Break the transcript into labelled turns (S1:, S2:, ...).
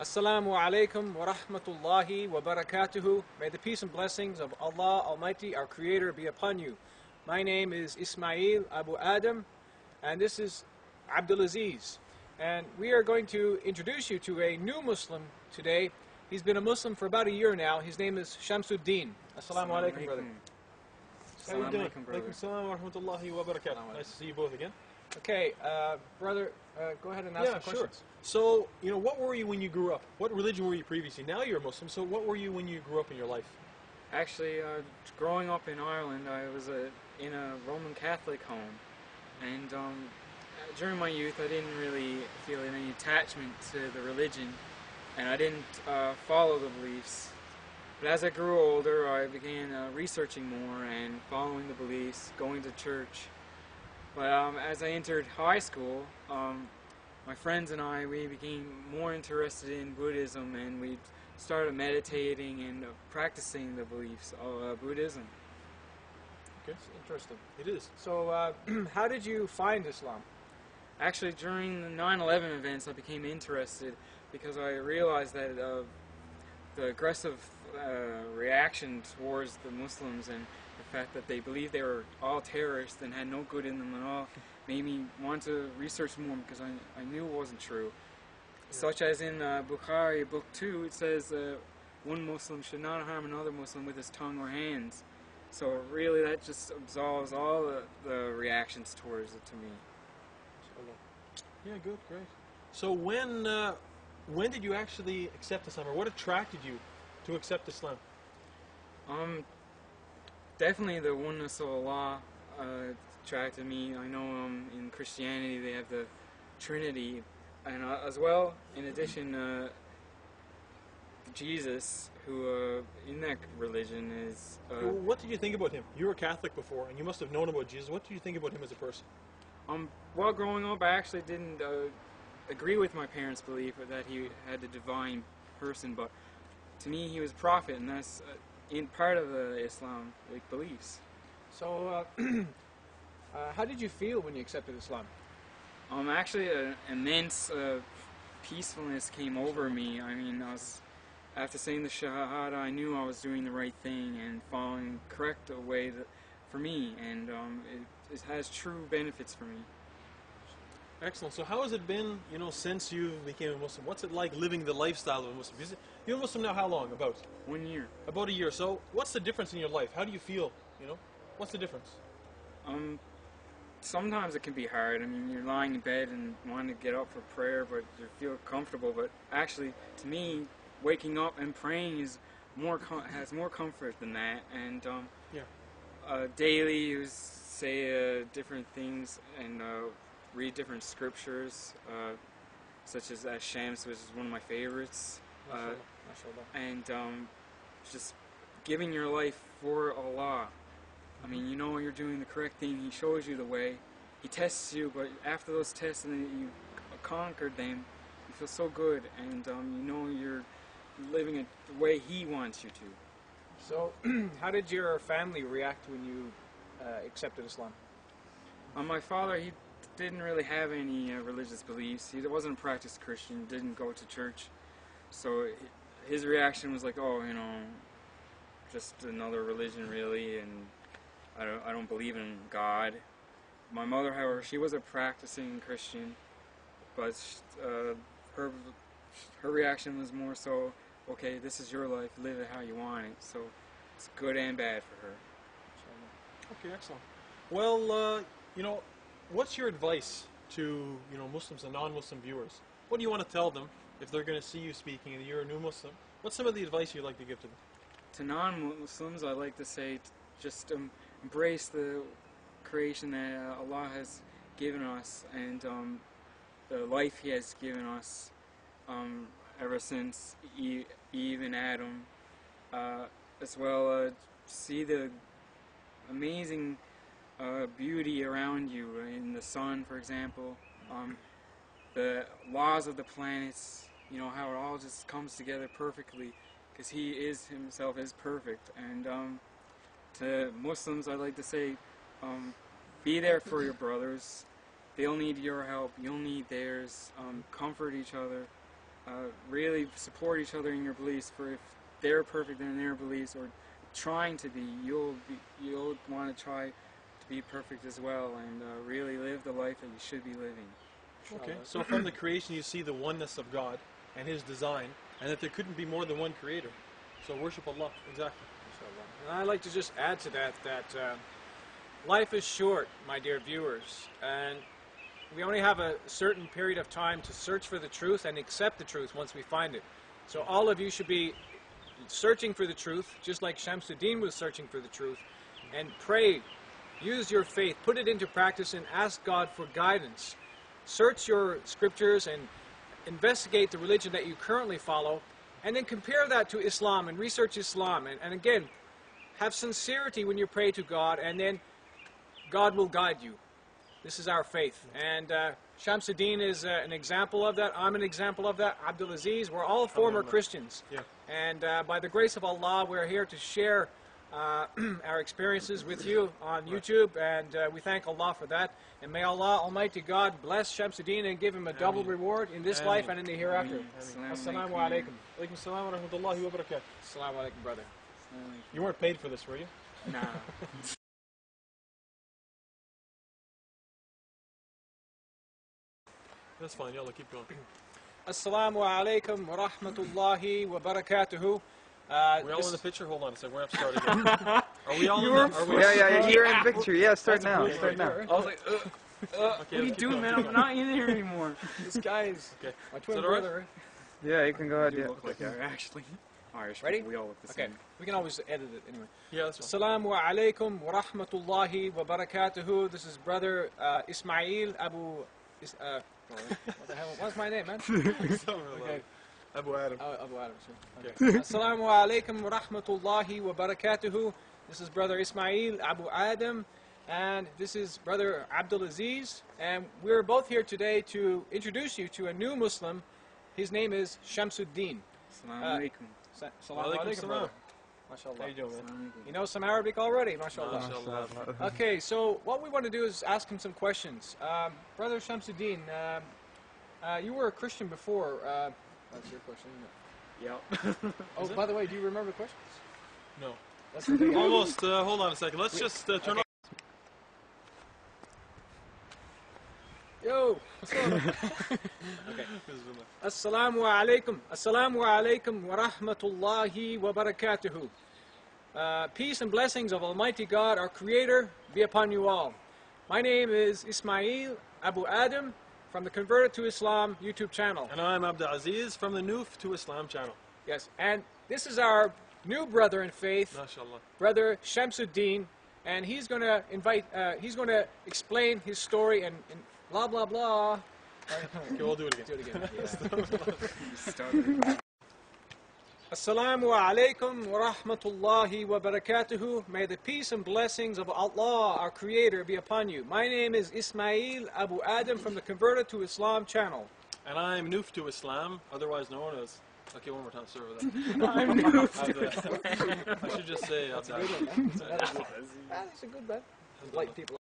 S1: Assalamu alaikum wa rahmatullahi wa barakatuhu. May the peace and blessings of Allah Almighty, our Creator, be upon you. My name is Ismail Abu Adam, and this is Abdulaziz. And we are going to introduce you to a new Muslim today. He's been a Muslim for about a year now. His name is Shamsuddin. Assalamu alaikum, brother.
S2: How are you doing?
S3: Alaikum, brother.
S2: Alaikum salam wa rahmatullahi wa barakatuh. Nice to see you both again.
S1: Okay, brother, go ahead and ask the
S2: Sure.
S1: questions.
S2: So, what were you when you grew up? What religion were you previously? Now you're a Muslim, so what were you when you grew up in your life?
S3: Actually, growing up in Ireland, I was in a Roman Catholic home, and during my youth, I didn't really feel any attachment to the religion, and I didn't follow the beliefs. But as I grew older, I began researching more and following the beliefs, going to church. But as I entered high school, my friends and I, we became more interested in Buddhism, and we started meditating and practicing the beliefs of Buddhism.
S2: Okay.
S1: It's interesting.
S2: It is.
S1: So, how did you find Islam?
S3: Actually, during the 9/11 events, I became interested because I realized that the aggressive reaction towards the Muslims and the fact that they believed they were all terrorists and had no good in them at all made me want to research more because I knew it wasn't true.
S2: Yeah.
S3: Such as in Bukhari, Book 2, it says one Muslim should not harm another Muslim with his tongue or hands. So really that just absolves all the reactions towards it to me.
S2: Yeah, good, great. So when did you actually accept Islam, or what attracted you to accept Islam?
S3: Definitely the oneness of Allah attracted me. I know in Christianity they have the Trinity, and as well, in addition, Jesus, who in that religion is...
S2: Well, what did you think about him? You were Catholic before, and you must have known about Jesus. What did you think about him as a person?
S3: While growing up, I actually didn't agree with my parents' belief that he had a divine person, but to me he was a prophet, and that's in part of the Islam beliefs.
S1: So, how did you feel when you accepted Islam?
S3: Actually, an immense peacefulness came over me. I mean, after saying the Shahada, I knew I was doing the right thing and following the correct way for me, and it has true benefits for me.
S2: Excellent. So how has it been, since you became a Muslim? What's it like living the lifestyle of a Muslim? You're a Muslim now how long, about?
S3: 1 year.
S2: About a year. So what's the difference in your life? How do you feel, What's the difference?
S3: Sometimes it can be hard. I mean, you're lying in bed and wanting to get up for prayer, but you feel comfortable. But actually, to me, waking up and praying has more comfort than that. And daily, you say different things and read different scriptures, such as Shams, which is one of my favorites. And just giving your life for Allah. I mean, you know you're doing the correct thing. He shows you the way. He tests you, but after those tests and you conquered them, you feel so good, and you're living it the way He wants you to.
S1: So, how did your family react when you accepted Islam?
S3: My father, he didn't really have any religious beliefs. He wasn't a practiced Christian, didn't go to church. So his reaction was like, oh, just another religion really, and I don't believe in God. My mother, however, she was a practicing Christian, but her reaction was more so, okay, this is your life, live it how you want it. So it's good and bad for her.
S2: Okay, excellent. Well, what's your advice to Muslims and non-Muslim viewers? What do you want to tell them if they're going to see you speaking and you're a new Muslim? What's some of the advice you'd like to give to them?
S3: To non-Muslims, I'd like to say just embrace the creation that Allah has given us and the life He has given us ever since Eve and Adam. As well, see the amazing beauty around you in the sun, for example. The laws of the planets, how it all just comes together perfectly, because He Himself is perfect. And to Muslims, I'd like to say, be there for your brothers. They'll need your help, you'll need theirs. Comfort each other, really support each other in your beliefs. For if they're perfect in their beliefs or trying to be, you'll want to try to be perfect as well, and really live the life that you should be living.
S2: Okay, so from the creation you see the oneness of God and His design, and that there couldn't be more than one creator. So worship Allah, exactly.
S1: And I'd like to just add to that life is short, my dear viewers, and we only have a certain period of time to search for the truth and accept the truth once we find it. So all of you should be searching for the truth, just like Shamsuddin was searching for the truth, and pray, use your faith, put it into practice, and ask God for guidance. Search your scriptures and investigate the religion that you currently follow, and then compare that to Islam and research Islam. And again, have sincerity when you pray to God, and then God will guide you. This is our faith. And Shamsuddin is an example of that. I'm an example of that. Abdulaziz, we're all former Christians.
S2: Yeah.
S1: And by the grace of Allah, we're here to share our experiences with you on YouTube, and we thank Allah for that. And may Allah Almighty God bless Shamsuddin and give him a double reward in this life and in the hereafter. Assalamu alaikum.
S2: Alaikum salam wa rahmatullahi wa barakatuh.
S1: Assalamu alaikum, brother.
S2: You weren't paid for this, were you?
S3: Nah.
S2: That's fine, yalla, keep going.
S1: Assalamu alaikum wa rahmatullahi wa barakatuhu.
S2: We're all in the picture? Hold on a second, we're going to have to start again. Are we all in the... Are we
S4: Yeah, you're in picture. Yeah, start now.
S1: That's
S4: Start now.
S1: right
S3: I was like, what are you doing, man? I'm not in here anymore.
S1: This guy is
S2: Okay.
S1: my twin
S2: Is that all right?
S1: brother.
S4: Yeah, you can go ahead.
S3: You
S4: Yeah.
S3: look like that, actually. Irish
S1: Ready?
S3: people, we all look the
S1: Okay,
S3: same.
S1: we can always edit it anyway.
S2: Yeah, that's fine.
S1: Assalamu alaikum wa rahmatullahi wa barakatuhu. This is brother Ismail Abu... what the hell? What's my name, man? Okay.
S2: Abu Adam.
S1: Abu Adam, sure. Okay. Assalamu alaikum wa rahmatullahi wa barakatuhu. This is brother Ismail Abu Adam, and this is brother Abdulaziz, and we're both here today to introduce you to a new Muslim. His name is Shamsuddin.
S3: Assalamu alaikum.
S1: Assalamu alaikum, brother. MashaAllah.
S2: How you doing, man?
S3: Assalamu alaikum.
S1: You know some Arabic already, mashallah.
S2: MashaAllah.
S1: Okay, so what we want to do is ask him some questions. Brother Shamsuddin, you were a Christian before. That's your question, isn't it?
S3: Yep.
S1: Oh, by the way, do you remember the questions?
S2: No.
S1: That's the thing.
S2: Almost, hold on a second. Let's just turn
S1: okay.
S2: off.
S1: Yo, what's going on? Okay. Assalamu alaikum. Assalamu alaikum wa rahmatullahi wa barakatuhu. Peace and blessings of Almighty God, our Creator, be upon you all. My name is Ismail Abu Adam from the Converted to Islam YouTube channel.
S2: And I'm Abdulaziz from the Noof to Islam channel.
S1: Yes, and this is our new brother in faith,
S2: MashaAllah.
S1: brother Shamsuddin, and he's going to explain his story and blah blah blah.
S2: Okay, we'll do it again.
S1: Do it again. Yeah.
S3: You started.
S1: Assalamu alaikum wa rahmatullahi wa barakatuhu. May the peace and blessings of Allah, our Creator, be upon you. My name is Ismail Abu Adam from the Converted to Islam channel.
S2: And I'm Noof to Islam, otherwise known as... Okay, one more time, sorry for that.
S3: I'm new.
S2: I should just say...
S1: That's a good one, man. That's a good one. That's a good man. Light people